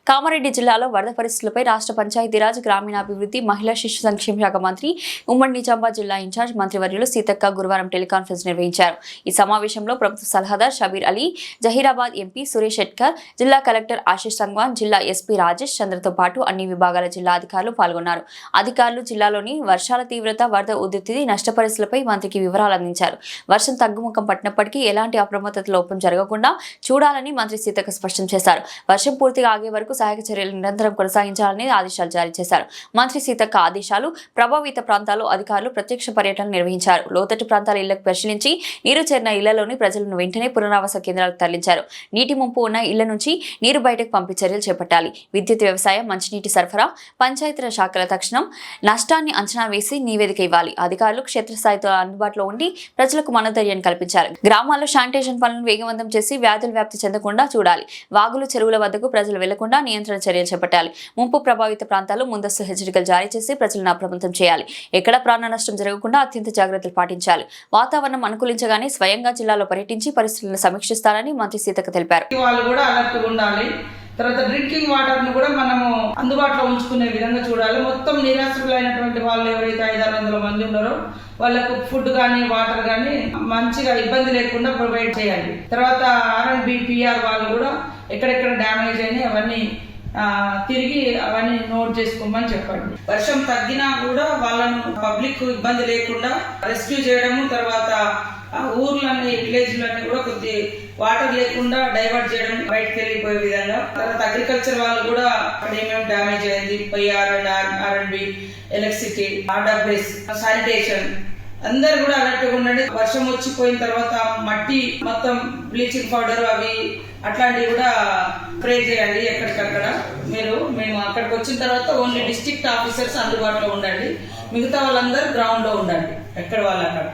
కామారెడ్డి జిల్లాలో వరద పరిస్థితులపై రాష్ట్ర పంచాయతీరాజ్ గ్రామీణాభివృద్ధి మహిళా శిశు సంక్షేమ శాఖ మంత్రి ఉమ్మడి నిజామాబాద్ జిల్లా ఇన్ఛార్జ్ మంత్రివర్యులు సీతక్క గురువారం టెలికాన్ఫరెన్స్ నిర్వహించారు. ఈ సమావేశంలో ప్రభుత్వ సలహాదారు షబీర్ అలీ, జహీరాబాద్ ఎంపీ సురేష్ షెట్కర్, జిల్లా కలెక్టర్ ఆశీష్ సంగ్వాన్, జిల్లా ఎస్పీ రాజేష్ చంద్రతో పాటు అన్ని విభాగాల జిల్లా అధికారులు పాల్గొన్నారు. అధికారులు జిల్లాలోని వర్షాల తీవ్రత, వరద ఉధృతి, నష్ట పరిస్థితులపై మంత్రికి వివరాలు అందించారు. వర్షం తగ్గుముఖం పట్టినప్పటికీ ఎలాంటి అప్రమత్తత లోపం జరగకుండా చూడాలని మంత్రి సీతక్క స్పష్టం చేశారు. వర్షం పూర్తిగా ఆగే వరకు సహాయక చర్యలు నిరంతరం కొనసాగించాలని ఆదేశాలు జారీ చేశారు. మంత్రి సీతక్క ఆదేశాలు ప్రభావిత ప్రాంతాల్లో అధికారులు ప్రత్యక్ష పర్యటనలు నిర్వహించారు. లోతట్టు ప్రాంతాల ఇళ్లకు పరిశీలించి నీరు చేరిన ఇళ్లలోని ప్రజలను వెంటనే పునరావాస కేంద్రాలకు తరలించారు. నీటి ముంపు ఉన్న ఇళ్ల నుంచి నీరు బయటకు పంపే చర్యలు చేపట్టాలి. విద్యుత్, వ్యవసాయం, మంచినీటి సరఫరా, పంచాయతీరాజ్ శాఖల తక్షణం నష్టాన్ని అంచనా వేసి నివేదిక ఇవ్వాలి. అధికారులు క్షేత్రస్థాయితో అందుబాటులో ఉండి ప్రజలకు మనోధైర్యాన్ని కల్పించాలి. గ్రామాల్లో శానిటేషన్ పనులను వేగవంతం చేసి వ్యాధులు వ్యాప్తి చెందకుండా చూడాలి. వాగులు, చెరువుల వద్దకు ప్రజలు వెళ్లకుండా నియంత్రణ చర్యలు చేపట్టాలి. ముంపు ప్రభావిత ప్రాంతాల్లో ముందస్తు హెచ్చరికలు జారీ చేసి ప్రజలను అప్రమత్తం చేయాలి. ఎక్కడ ప్రాణ నష్టం జరగకుండా అత్యంత జాగ్రత్తలు పాటించాలి. వాతావరణం అనుకూలించగానే స్వయంగా జిల్లాలో పర్యటించి పరిస్థితులను సమీక్షిస్తారని మంత్రి సీతక్క తెలిపారు. తర్వాత డ్రింకింగ్ వాటర్ ను కూడా మనము అందుబాటులో ఉంచుకునే విధంగా చూడాలి. మొత్తం నిరాశ్రులైనటువంటి వాళ్ళు ఎవరైతే 500-600 మంది ఉన్నారో వాళ్ళకు ఫుడ్ కానీ వాటర్ కానీ మంచిగా ఇబ్బంది లేకుండా ప్రొవైడ్ చేయాలి. తర్వాత R&B PR వాళ్ళు కూడా ఎక్కడెక్కడ డ్యామేజ్ అయినాయి అవన్నీ తిరిగి అవన్నీ నోట్ చేసుకోమని చెప్పండి. వర్షం తగ్గినా కూడా వాళ్ళను పబ్లిక్ ఇబ్బంది లేకుండా రెస్క్యూ చేయడము, తర్వాత ఊర్లన్నీ విలేజ్లన్నీ కూడా కొద్ది వాటర్ లేకుండా డైవర్ట్ చేయడం, బయటకు వెళ్ళిపోయే విధంగా. తర్వాత అగ్రికల్చర్ వాళ్ళు కూడా అక్కడ ఏమేమి డ్యామేజ్ అయింది, R&B, ఎలక్ట్రిసిటీ, RWS, శానిటేషన్ అందరు కూడా అలర్ట్గా ఉండండి. వర్షం వచ్చిపోయిన తర్వాత మట్టి మొత్తం బ్లీచింగ్ పౌడర్ అవి అట్లాంటివి కూడా స్ప్రే చేయండి ఎక్కడికక్కడ. మేము అక్కడికి వచ్చిన తర్వాత ఓన్లీ డిస్ట్రిక్ట్ ఆఫీసర్స్ అందుబాటులో ఉండండి, మిగతా వాళ్ళందరూ గ్రౌండ్ లో ఉండండి ఎక్కడ వాళ్ళు అక్కడ.